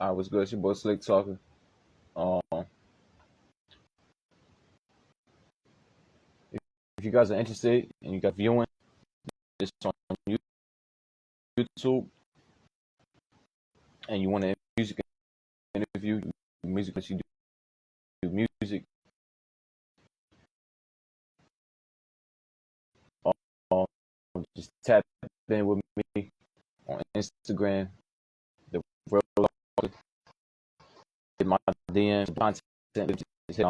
What's good? It's your boy Slick Talker. Um, if you guys are interested and you got viewing this on YouTube and you want a music interview, music that you do music, um, just tap in with me on Instagram. The real Talker. Hit my DM content. Just hit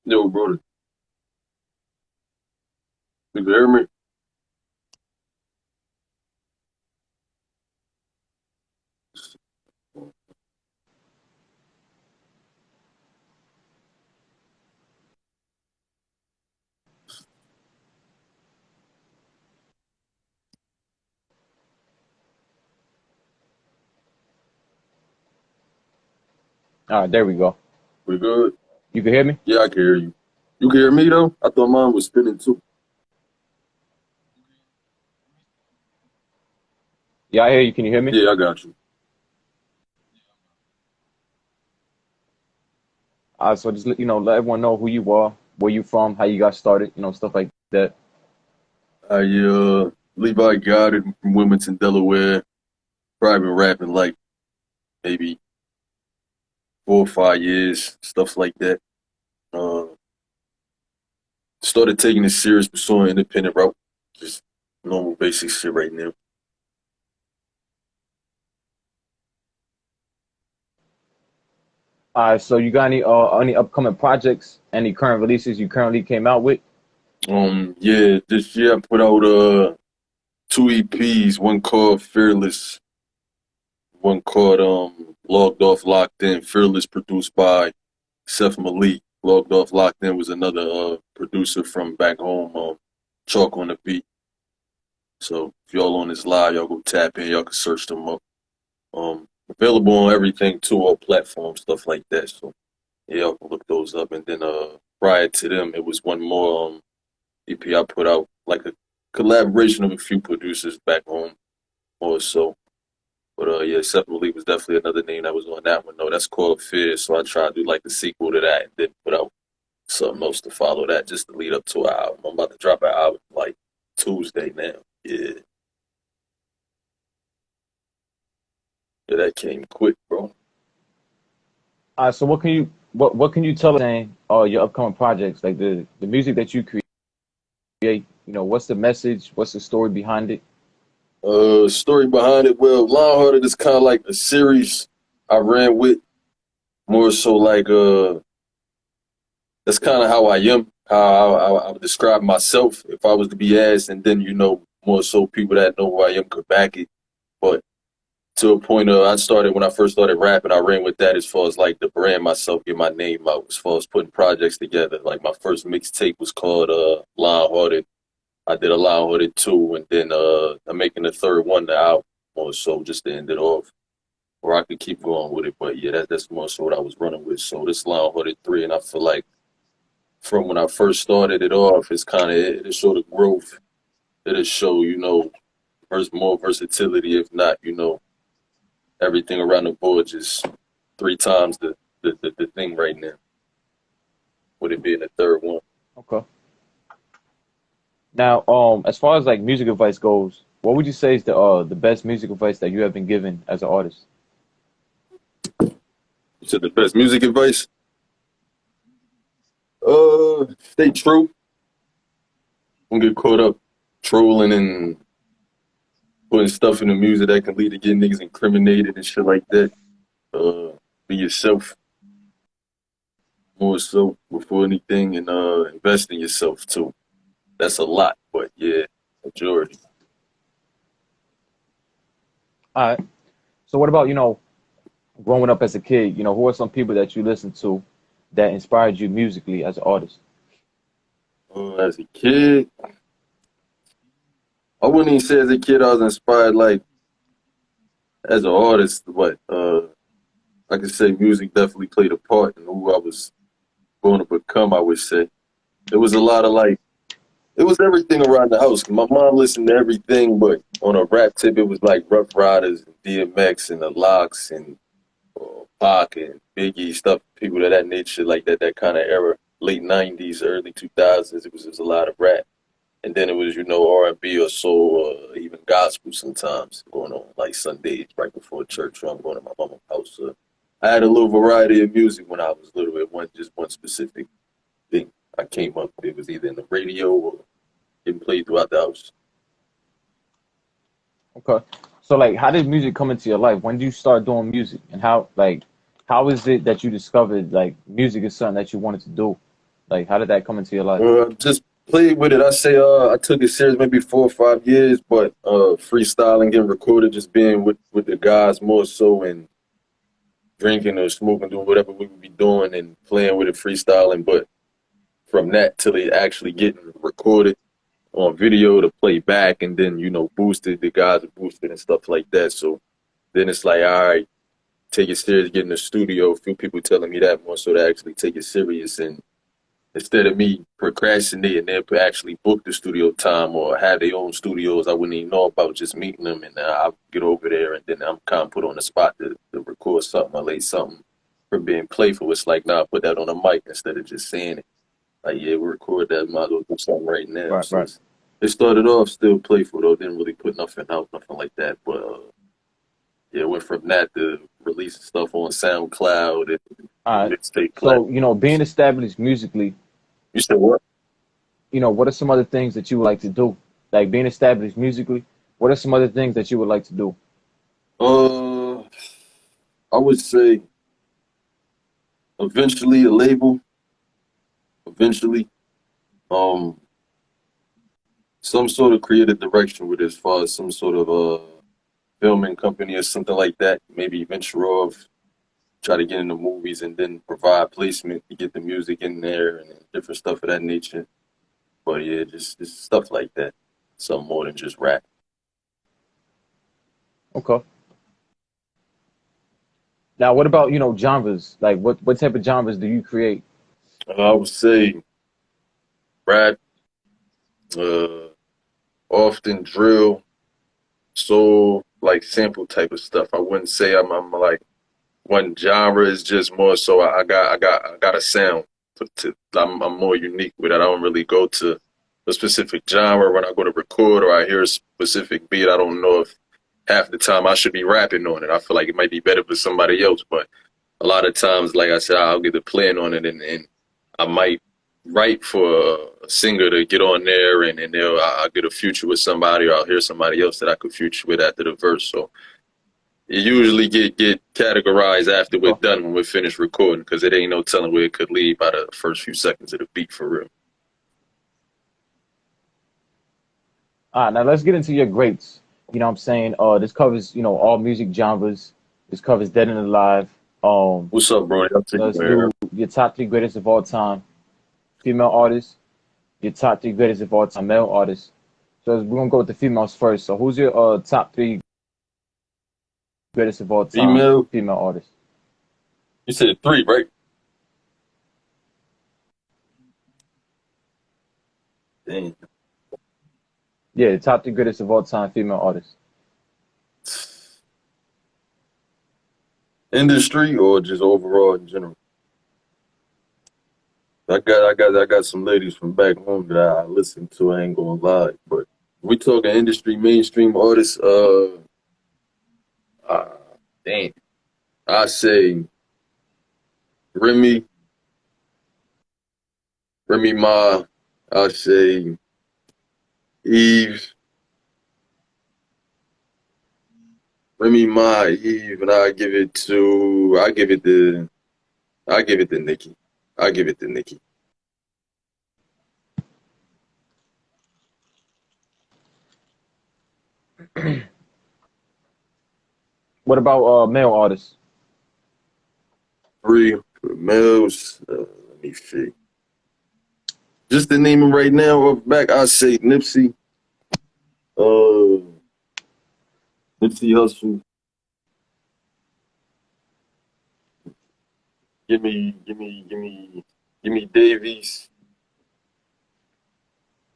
Yo, brother, you can hear me? All right, there we go. We good? You can hear me? Yeah, I can hear you. You can hear me though? I thought mine was spinning too. Yeah, I hear you. Can you hear me? Yeah, I got you. So just let everyone know who you are, where you from, how you got started, stuff like that. Levi got it from Wilmington, Delaware. Probably been rapping like maybe 4 or 5 years, stuff like that. Uh, Started taking it serious, pursuing independent route. Just normal basic shit right now. So you got any upcoming projects, any current releases you currently came out with? Yeah, this year I put out two EPs, one called Fearless, one called Logged Off Locked In. Fearless produced by Seth Malik. Logged Off Locked In was another producer from back home, Chalk on the beat. So if y'all on this live, y'all go tap in, y'all can search them up. Available on everything too, all platforms, stuff like that. So yeah, y'all can look those up. And then prior to them, it was one more EP I put out, like a collaboration of a few producers back home or so. But yeah, Seth Malik was definitely another name that was on that one. No, that's called Fear. So I tried to do like the sequel to that and then put out something else to follow that just to lead up to an album. I'm about to drop an album like Tuesday now. Yeah. Yeah, that came quick, bro. So what can you tell us saying your upcoming projects, like the music that you create, what's the message, what's the story behind it? Story behind it. Well, Lionhearted is kind of like a series I ran with, more so like that's kind of how I am, how I would describe myself if I was to be asked, and then more so people that know who I am could back it. But to a point I started when I first started rapping, I ran with that as far as like the brand myself, get my name out, as far as putting projects together. Like my first mixtape was called Lionhearted. I did a Lionhearted 2, and then I'm making the third one now, more so just to end it off. Or I could keep going with it, but yeah, that's more so what I was running with. So this Lionhearted 3, and I feel like from when I first started it off, it's kind of it showed the growth. It'll show, more versatility, if not, everything around the board just three times the thing right now. Would it be in the third one? Okay. Now, as far as like music advice goes, what would you say is the best music advice that you have been given as an artist? You said the best music advice? Stay true. Don't get caught up trolling and putting stuff in the music that can lead to getting niggas incriminated and shit like that. Be yourself more so before anything, and invest in yourself too. That's a lot, but yeah, majority. All right. So what about, growing up as a kid, who are some people that you listened to that inspired you musically as an artist? As a kid, I wouldn't even say as a kid I was inspired like as an artist, I could say music definitely played a part in who I was going to become. I would say it was a lot of like it was everything around the house. My mom listened to everything, but on a rap tip, it was like Rough Riders, and DMX, and the Locks, and Pac, and Biggie stuff. People of that nature, like that kind of era, late '90s, early 2000s. It was just a lot of rap. And then it was, R&B or soul or even gospel sometimes going on, like Sundays right before church or I'm going to my mama's house. So I had a little variety of music when I was little. It wasn't just one specific thing. I came up, it was either in the radio or getting played throughout the house. Okay. So like, how did music come into your life? When did you start doing music, and how is it that you discovered like music is something that you wanted to do? Like, how did that come into your life? Just played with it. I say I took it serious maybe 4 or 5 years, but freestyling, getting recorded, just being with the guys more so and drinking or smoking, doing whatever we would be doing and playing with it, freestyling. But from that till it actually getting recorded on video to play back and then, boosted, the guys are boosted and stuff like that. So then it's like, all right, take it serious, get in the studio. A few people telling me that more so to actually take it serious. And instead of me procrastinating, they actually book the studio time or have their own studios I wouldn't even know about, just meeting them. And I'll get over there and then I'm kind of put on the spot to record something or lay something from being playful. It's like, nah, put that on a mic instead of just saying it. Like, yeah, we record that, might as well do something right now. Right, So right. it started off still playful though, didn't really put nothing out, nothing like that. But yeah, went from that to releasing stuff on SoundCloud All and right. mixtape So, being platforms. established musically, You said what? what are some other things that you would like to do? Like being established musically, what are some other things that you would like to do? Uh, I would say eventually a label, eventually, um, some sort of creative direction with it as far as some sort of filming company or something like that. Maybe venture off, try to get into movies and then provide placement to get the music in there and different stuff of that nature. But yeah, just stuff like that. Something more than just rap. Okay. Now, what about, genres? Like what type of genres do you create? I would say rap, uh, often drill, soul, like sample type of stuff. I wouldn't say I'm like one genre is just more so I got a sound I'm more unique with it. I don't really go to a specific genre when I go to record or I hear a specific beat. I don't know if half the time I should be rapping on it. I feel like it might be better for somebody else, but a lot of times, like I said, I'll get the playing on it and I might write for a singer to get on there and I'll get a future with somebody or I'll hear somebody else that I could future with after the verse. So it usually get categorized after we're Okay. done when we're finished recording because it ain't no telling where it could lead by the first few seconds of the beat for real. All right, now let's get into your greats. You know what I'm saying? This covers, all music genres. This covers dead and alive. What's up, bro? I'm taking Let's care. do your top three greatest of all time female artists, your top three greatest of all time male artists. So we're gonna go with the females first. So who's your top three greatest of all time Female, female artists? you said three, right? Damn. Yeah, top three greatest of all time female artists. Industry or just overall in general? I got some ladies from back home that I listen to. I ain't gonna lie, but we talking industry, mainstream artists. Uh damn, I say Remy, Remy Ma. I say Eve, Remy Ma, Eve, and I give it to Nikki. I give it to Nikki. What about male artists? Three for males. Let me see. Just to name them right now off back, I say Nipsey, uh, Nipsey Hussle, give me Davies,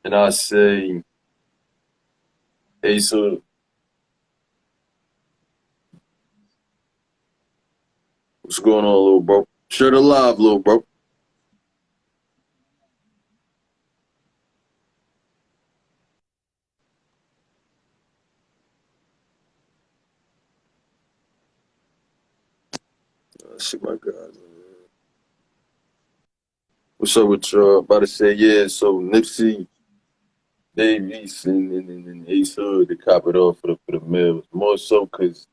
and I say Ace Hood. What's going on, little bro? Share the live, little bro. See my guys. What's up with y'all? About to say, yeah, so Nipsey, Davies, and Ace Hood to cop it off for the Mills. More so because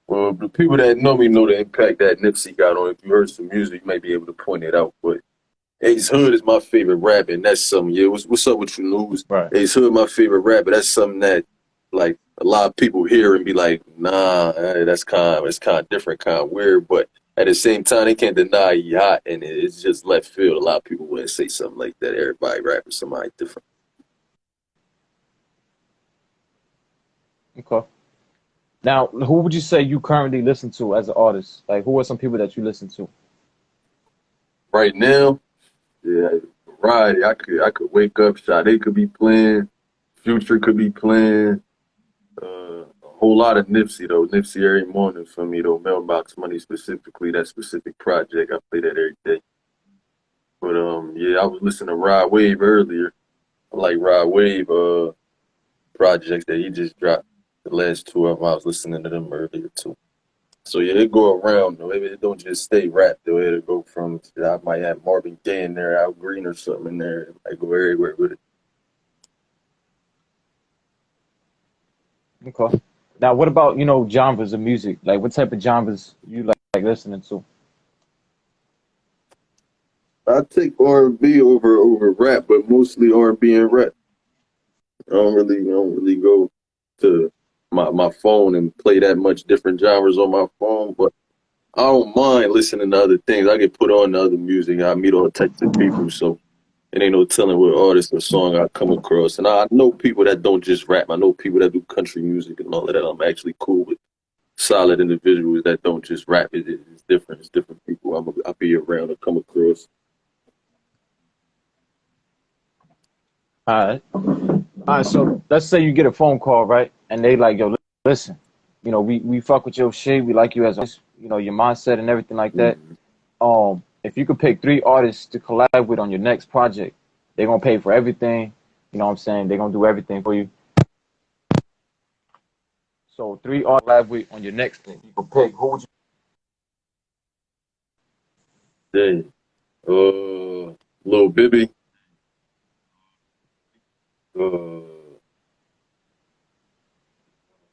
the people that know me know the impact that Nipsey got on. If you heard some music, you might be able to point it out. But Ace Hood is my favorite rapper, and that's something. Yeah, what's up with you, news? Right. Ace Hood, my favorite rapper. That's something that like a lot of people hear and be like, nah, that's kind of different, kind of weird. But at the same time, they can't deny he hot, and it's just left field. A lot of people wouldn't say something like that. Everybody rapping somebody different. Okay. Now, who would you say you currently listen to as an artist? Like, who are some people that you listen to? Right now, yeah, variety. I could wake up, Sade could be playing, Future could be playing. A whole lot of Nipsey though. Nipsey every morning for me though. Mailbox Money specifically, that specific project. I play that every day. But yeah, I was listening to Rod Wave earlier. I like Rod Wave projects that he just dropped. The last two of them, I was listening to them earlier too. So yeah, it go around though. It don't just stay rap though. It'll go from I might have Marvin Gaye in there, Al Green or something in there. I go everywhere with it. Okay. Now, what about, genres of music? Like, what type of genres you like listening to? I take R&B over rap, but mostly R&B and rap. I don't really go to my phone and play that much different genres on my phone, but I don't mind listening to other things. I get put on to other music. I meet all types of people, so it ain't no telling what artist or song I come across. And I know people that don't just rap. I know people that do country music and all of that. I'm actually cool with solid individuals that don't just rap. It's different. It's different people I'll be around to come across. All right. All right. So let's say you get a phone call, right? And they like, yo, listen, we fuck with your shit. We like you as your mindset and everything like that. If you could pick 3 artists to collab with on your next project, they're gonna pay for everything. You know what I'm saying? They're gonna do everything for you. So 3 artists to collab with on your next thing. You could pick who would you Dang. Lil Bibby. Uh,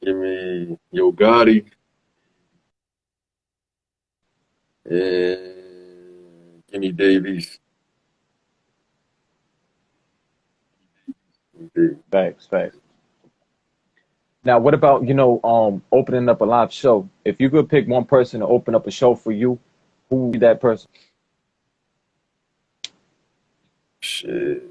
give me Yo Gotti. And give me Davies. facts. Now, what about, opening up a live show? If you could pick one person to open up a show for you, who would be that person? Shit.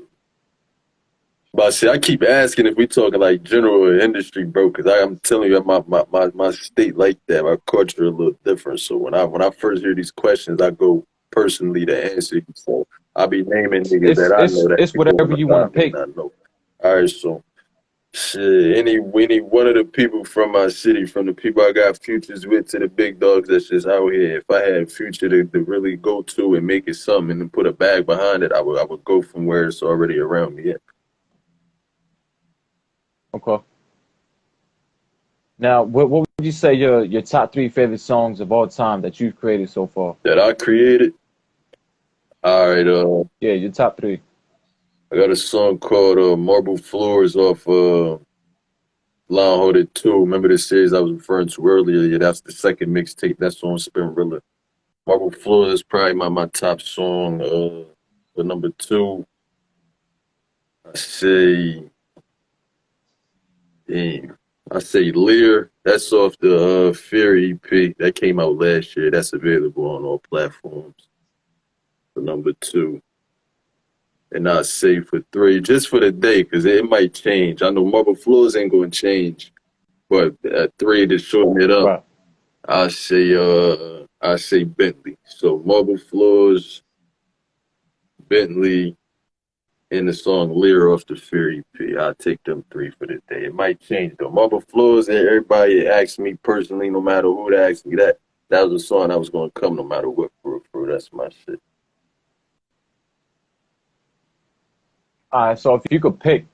But see, I keep asking if we talking like general or industry, bro, because I'm telling you, my state like that, my culture a little different. So when I first hear these questions, I go personally to answer. So I'll be naming niggas It's that I know it's that it's people on whatever the you want to live may pick. not know. All right, so shit, any one of the people from my city, from the people I got futures with to the big dogs that's just out here. If I had future to really go to and make it something and then put a bag behind it, I would go from where it's already around me. Yeah. Okay. Now, what would you say your top 3 favorite songs of all time that you've created so far? That I created. All right, Yeah, your top 3. I got a song called Marble Floors off Line Holder 2. Remember the series I was referring to earlier? Yeah, that's the second mixtape. That's on Spin Rilla. Marble Floors is probably my top song. The number 2, I say, damn, I say Lear. That's off the Fear EP. That came out last year. That's available on all platforms. The number 2. And I say for 3, just for the day, because it might change. I know Marble Floors ain't going to change, but 3 to shorten it up. Right. I say Bentley. So Marble Floors, Bentley, and the song Lear off the Fear EP. I'll take them three for the day. It might change though. Marble Floors, and everybody asks me personally, no matter who that asked me that was a song I was gonna come no matter what for. That's my shit. All right, so if you could pick,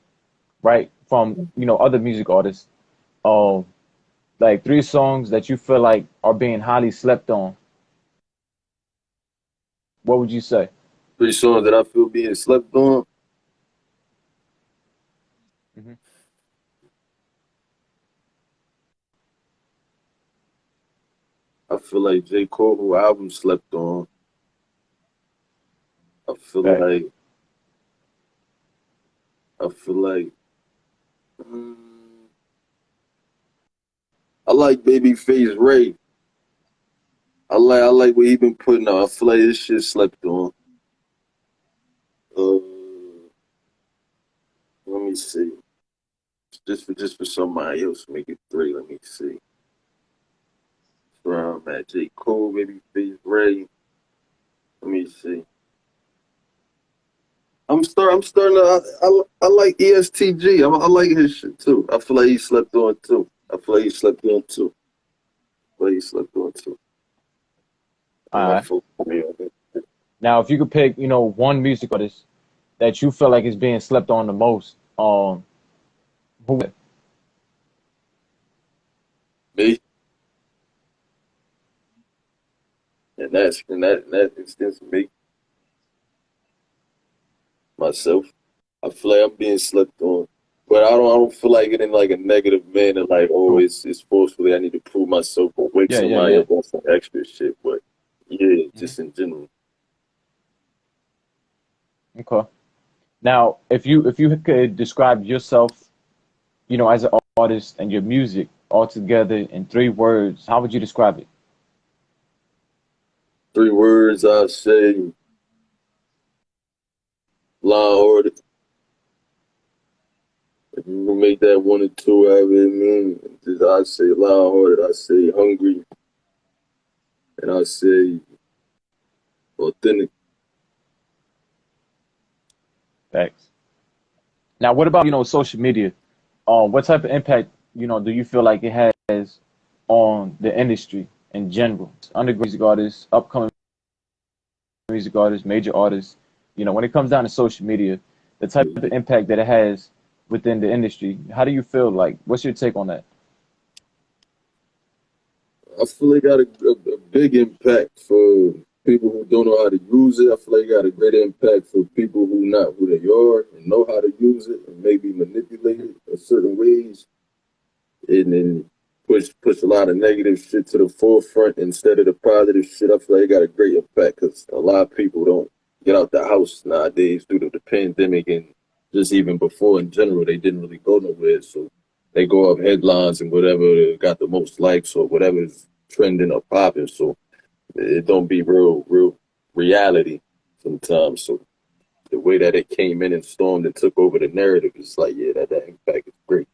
right, from other music artists, um, like three songs that you feel like are being highly slept on, what would you say? Three songs that I feel being slept on. Hmm. I feel like J. Cole who album slept on. I feel Right. like I feel like mm, I like Babyface Ray. I like what he been putting out. I feel like this shit slept on. Uh, let me see. Just for somebody else, make it three. Let me see. From at J. Cole, Babyface Ray. Let me see. I'm starting to. I like ESTG. I like his shit too. I feel like he slept on too. I feel like he slept on too. I feel like he slept on too. All My right. fault. Man. Now, if you could pick, one music artist that you feel like is being slept on the most, who? Me, and that instance, me, myself. I feel like I'm being slept on, but I don't feel like it in like a negative manner. Like, oh, Who? it's forcefully. I need to prove myself or wake Yeah, yeah, somebody yeah. up on some extra shit. But yeah, Hmm. just in general. Okay. Now, if you could describe yourself, as an artist and your music all together in three words, how would you describe it? Three words I say: line order. If you can make that one or two, I mean, just I say line order. I say hungry, and I say authentic. Thanks. Now, what about social media? What type of impact do you feel like it has on the industry in general? Underground music artists, upcoming music artists, major artists. When it comes down to social media, the type of impact that it has within the industry. How do you feel like? What's your take on that? I feel it got a big impact for people who don't know how to use it. I feel like it got a great impact for people who not who they are and know how to use it and maybe manipulate it in certain ways, and then push a lot of negative shit to the forefront instead of the positive shit. I feel like it got a great impact because a lot of people don't get out the house nowadays due to the pandemic and just even before in general, they didn't really go nowhere. So they go up headlines and whatever got the most likes or whatever is trending or popping. So it don't be real reality sometimes. So the way that it came in and stormed and took over the narrative is like, yeah, that impact is great.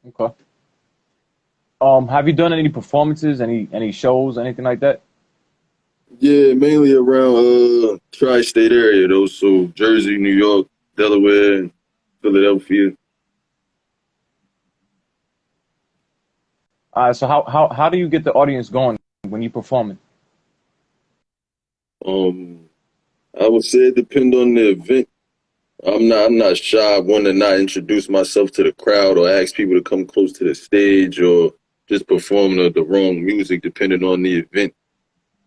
Okay. Have you done any performances, any shows, anything like that? Yeah, mainly around tri-state area though. So Jersey, New York, Delaware, Philadelphia. So how do you get the audience going when you performing? Um, I would say it depend on the event. I'm not shy one to not introduce myself to the crowd or ask people to come close to the stage or just perform the wrong music depending on the event.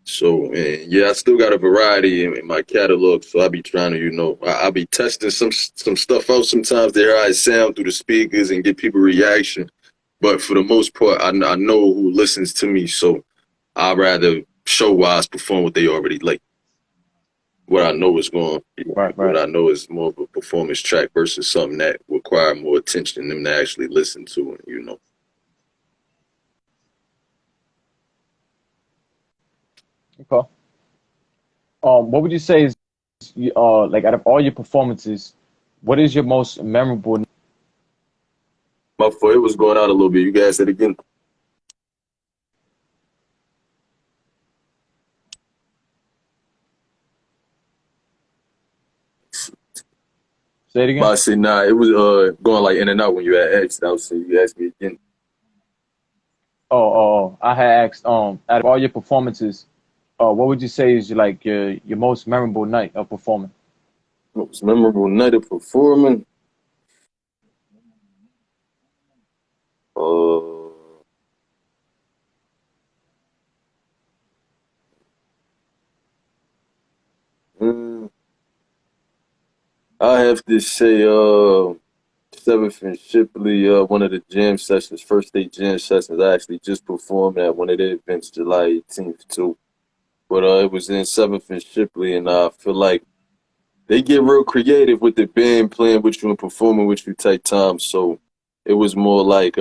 So and yeah, I still got a variety in my catalog. So I be trying to, I be testing some stuff out sometimes to hear how it sound through the speakers and get people reaction. But for the most part, I know who listens to me, so I'd rather show wise perform what they already like. What I know is going, Right, what right. I know is more of a performance track versus something that require more attention than them to actually listen to. And. Okay. What would you say is like out of all your performances, what is your most memorable? My fault, it was going out a little bit. You guys said it again. Say it again. But I said, nah, it was going like in and out when you had asked. I was saying you asked me again. I had asked, out of all your performances, what would you say is your most memorable night of performing? Most memorable night of performing? Uh, mm, I have to say, 7th and Shipley, one of the jam sessions, first day jam sessions. I actually just performed at one of the events July 18th too. But it was in 7th and Shipley, and I feel like they get real creative with the band playing with you and performing with you type time. So it was more like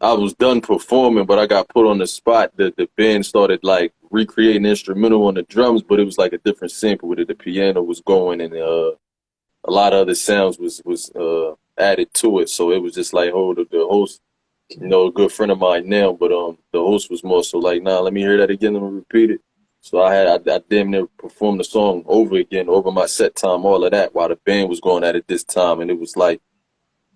I was done performing, but I got put on the spot. The band started like recreating instrumental on the drums, but it was like a different sample with it. The piano was going, and a lot of other sounds was added to it. So it was just like, oh, the host, a good friend of mine now, but the host was more so like, nah, let me hear that again. Let me repeat it. So I damn near performed the song over again, over my set time, all of that, while the band was going at it this time, and it was like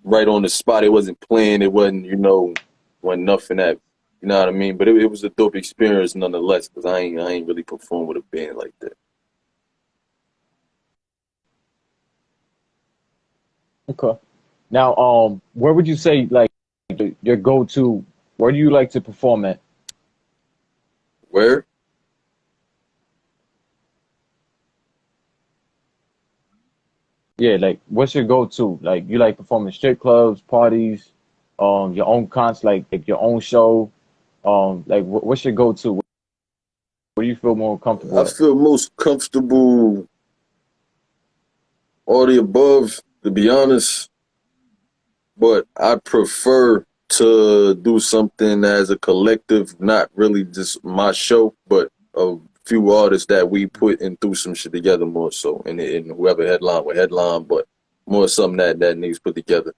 right on the spot. It wasn't playing. It wasn't, wasn't nothing that, you know what I mean. But it was a dope experience nonetheless, because I ain't really performed with a band like that. Okay. Now, where would you say like your go-to? Where do you like to perform at? Where? Yeah, like what's your go-to? Like you like performing strip clubs, parties, your own concert, like your own show. Like what's your go-to? Where do you feel more comfortable I at? feel most comfortable all the above, to be honest, but I prefer to do something as a collective, not really just my show, but a few artists that we put and through some shit together more so, and whoever headline with headline, but more something that needs put together.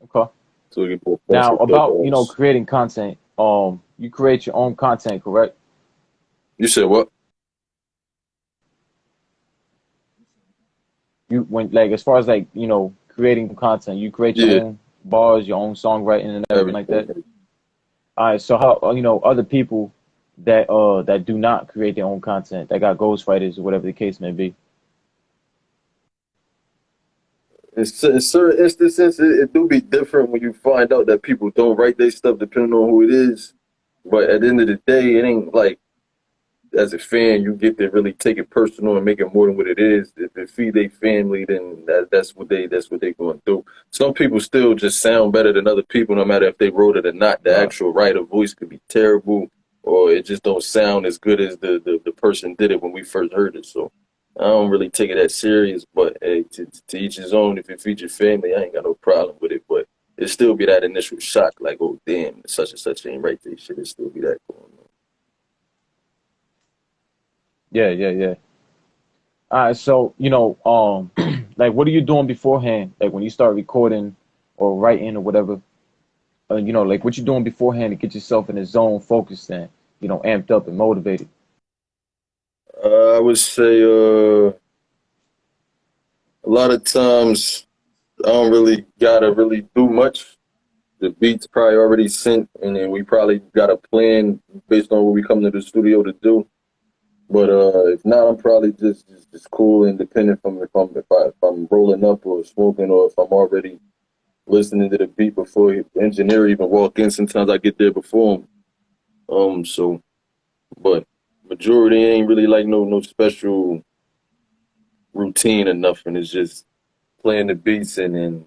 Okay. So we can put Now some dope about artists. creating content. You create your own content, correct? You said what? You when like as far as like creating content, you create your Yeah, own bars, your own songwriting and everything like that. everything. All right. So how other people that do not create their own content, that got ghostwriters or whatever the case may be. In certain instances, it do be different when you find out that people don't write their stuff depending on who it is. But at the end of the day, it ain't like as a fan, you get to really take it personal and make it more than what it is. If it feed their family, then that's what they going to do. Some people still just sound better than other people, no matter if they wrote it or not. The Right. actual writer voice could be terrible, or it just don't sound as good as the person did it when we first heard it. So I don't really take it that serious. But hey, to each his own. If it feeds your family, I ain't got no problem with it. But it still be that initial shock, like, oh damn, such and such ain't right. They shit. It still be that going on. Yeah, yeah, yeah. All right. So like what are you doing beforehand? Like when you start recording or writing or whatever. Like what you doing beforehand to get yourself in the zone, focused and amped up and motivated. I would say a lot of times I don't really gotta really do much. The beats probably already sent, and then we probably got a plan based on what we come to the studio to do. But if not, I'm probably just cool, independent from if I'm rolling up or smoking, or if I'm already listening to the beat before the engineer even walk in. Sometimes I get there before him. So but majority ain't really like no special routine or nothing. It's just playing the beats, and then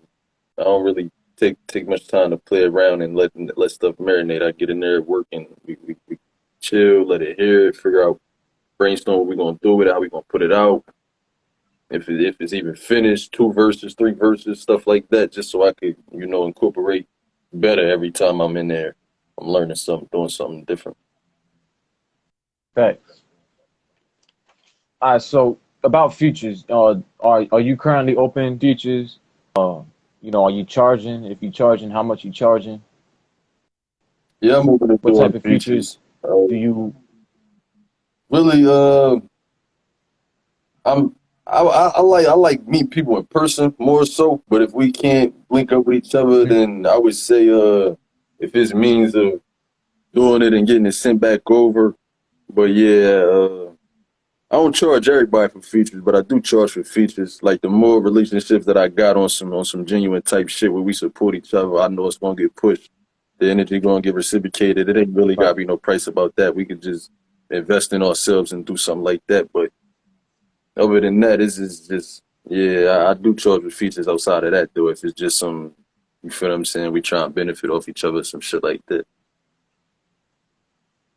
I don't really take much time to play around and let stuff marinate. I get in there, work, and we chill, let it hear it, figure out, brainstorm what we're gonna do with it, how we gonna put it out. If it's even finished, 2 verses, 3 verses, stuff like that, just so I could incorporate better every time I'm in there. I'm learning something, doing something different. Facts. All right. So about features. Are you currently open features? Are you charging? If you charging, how much you charging? Yeah, I'm open to What doing type of features features. do you? Really, I'm I like meeting people in person more so. But if we can't link up with each other, Mhm. then I would say if it's means of doing it and getting it sent back over. But yeah, I don't charge everybody for features, but I do charge for features. Like the more relationships that I got on some genuine type shit where we support each other, I know it's gonna get pushed. The energy gonna get reciprocated. It ain't really Right. gotta be no price about that. We could just invest in ourselves and do something like that. But other than that, this is just yeah, I do charge for features outside of that though. If it's just some, you feel what I'm saying? We try and benefit off each other, some shit like that.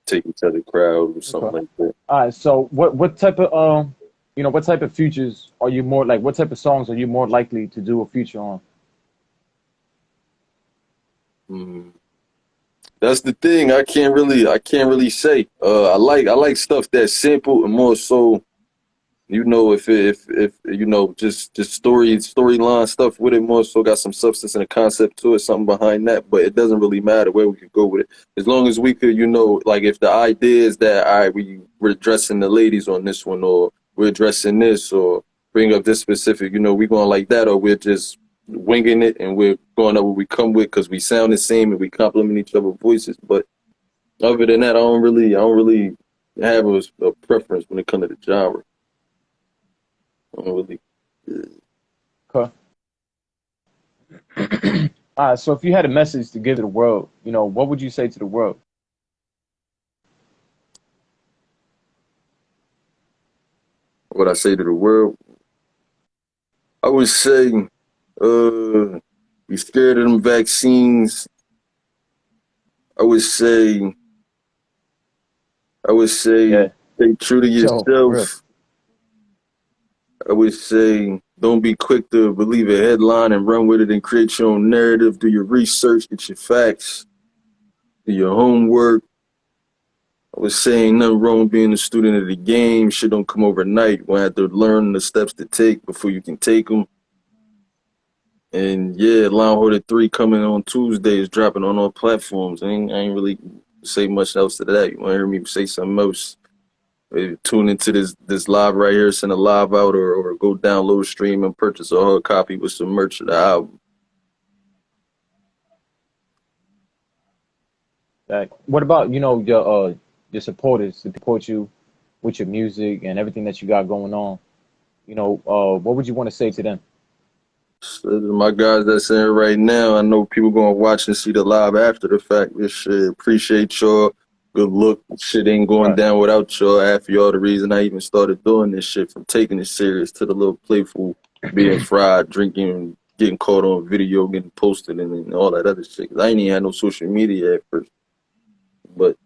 Take each other crowd or something Okay. like that. All right. So what type of what type of features are you more like? What type of songs are you more likely to do a feature on? Mm. That's the thing. I can't really say. I like stuff that's simple and more so, you know, if you know, just storyline stuff with it more so got some substance and a concept to it, something behind that. But it doesn't really matter where we could go with it, as long as we could, you know, like if the idea is that all right, we're addressing the ladies on this one, or we're addressing this, or bring up this specific, you know, we going like that, or we're just winging it and we're going up what we come with because we sound the same and we complement each other's voices. But other than that, I don't really have a preference when it comes to the genre. I don't really. Okay. All right. So if you had a message to give to the world, what would you say to the world? What I say to the world, I would say, be scared of them vaccines. I would say, I would say, Yeah. stay true to Yo, for real. yourself. I would say, don't be quick to believe a headline and run with it and create your own narrative. Do your research, get your facts, do your homework. I was saying nothing wrong with being a student of the game. Shit don't come overnight. You have to learn the steps to take before you can take them. And yeah, Law and Order 3 coming on Tuesday is dropping on all platforms. I ain't really say much else to that. You want to hear me say something else? Maybe tune into this live right here, send a live out, or go download, stream, and purchase a hard copy with some merch of the album. Like, what about your supporters to support you with your music and everything that you got going on? What would you want to say to them? So my guys that's in right now, I know people gonna watch and see the live after the fact. This shit, appreciate y'all. Good look. Shit ain't going Right. down without y'all. Half of y'all the reason I even started doing this shit, from taking it serious to the little playful being fried, drinking, getting caught on video, getting posted, and all that other shit. 'Cause I ain't even had no social media at first, but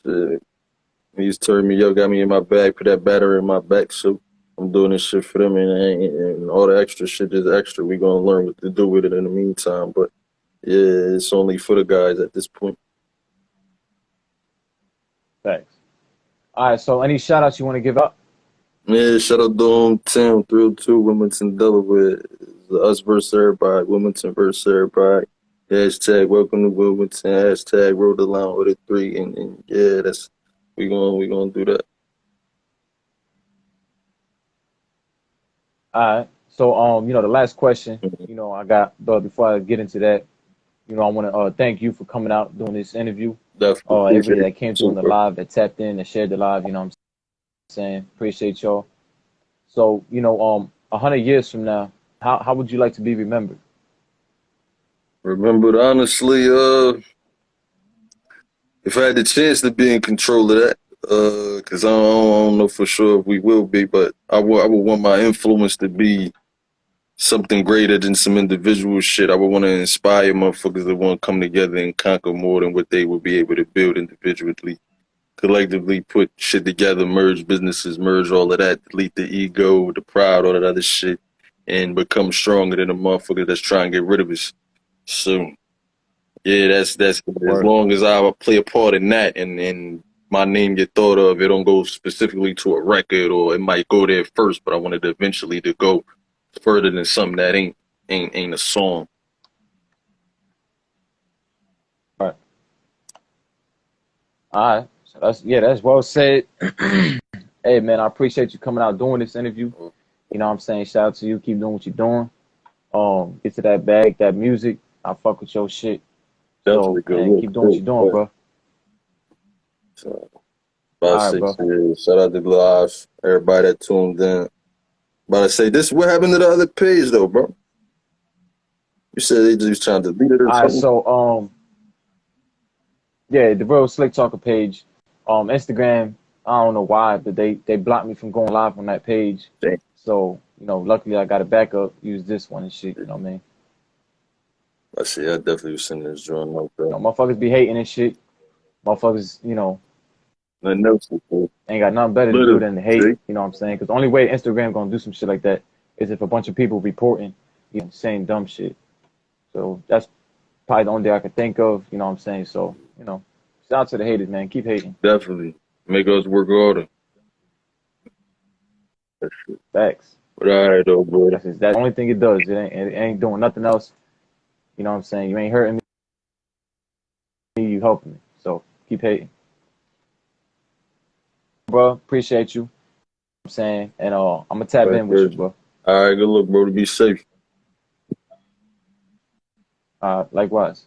shit, he's turned me up, got me in my bag, put that battery in my back, so I'm doing this shit for them, and all the extra shit is extra. We gonna learn what to do with it in the meantime, but yeah, it's only for the guys at this point. Thanks. All right. So any shout outs you want to give up? Yeah, shout out to hometown, 302, Wilmington, Delaware. It's us versus everybody, Wilmington versus everybody. Hashtag welcome to Wilmington, hashtag road the line with a three, and yeah, that's we gonna do that. All right. So the last question, I got, but before I get into that, I want to thank you for coming out doing this interview. Definitely Everybody appreciate it. that came through on the Super. live, that tapped in, that shared the live, what I'm saying. Appreciate y'all. So, 100 years from now, how would you like to be remembered? Remembered honestly, if I had the chance to be in control of that, because I don't know for sure if we will be, but I would want my influence to be something greater than some individual shit. I would want to inspire motherfuckers that want to come together and conquer more than what they would be able to build individually. Collectively put shit together, merge businesses, merge all of that, delete the ego, the pride, all that other shit, and become stronger than a motherfucker that's trying to get rid of us. So yeah, that's as Word. long as I play a part in that and my name get thought of. It don't go specifically to a record, or it might go there first, but I wanted to eventually to go further than something that ain't a song. All right. All right. So that's well said. Hey man, I appreciate you coming out doing this interview. You know what I'm saying? Shout out to you. Keep doing what you're doing. Get to that bag, that music. I fuck with your shit. Definitely So good man, look. keep doing what you're doing, bro. So, All about right, 6 bro. years. Shout out to Live, everybody that tuned in. About to say, this what happened to the other page though, bro? You said they just trying to delete it or All right, something? so yeah, the Real Slick Talker page, Instagram. I don't know why, but they blocked me from going live on that page. Damn. So you know, luckily I got a backup. Use this one and shit. You know what I mean? I see. I definitely was sending this drawing like You that. know, motherfuckers be hating and shit. Motherfuckers, you know, Nothing else to do. ain't got nothing better to do Literally, than to hate. see? You know what I'm saying? Because the only way Instagram gonna do some shit like that is if a bunch of people reporting, you know, saying dumb shit. So that's probably the only thing I can think of. You know what I'm saying? So you know, shout out to the haters, man. Keep hating. Definitely. Make us work harder. Facts. But all right, though, bro. That's the only thing it does. It ain't doing nothing else. You know what I'm saying? You ain't hurting me. You helping me. So keep hating, bro. Appreciate you. You know what I'm saying, and I'm gonna tap in with you, bro. All right, good luck, bro. To be safe. Likewise.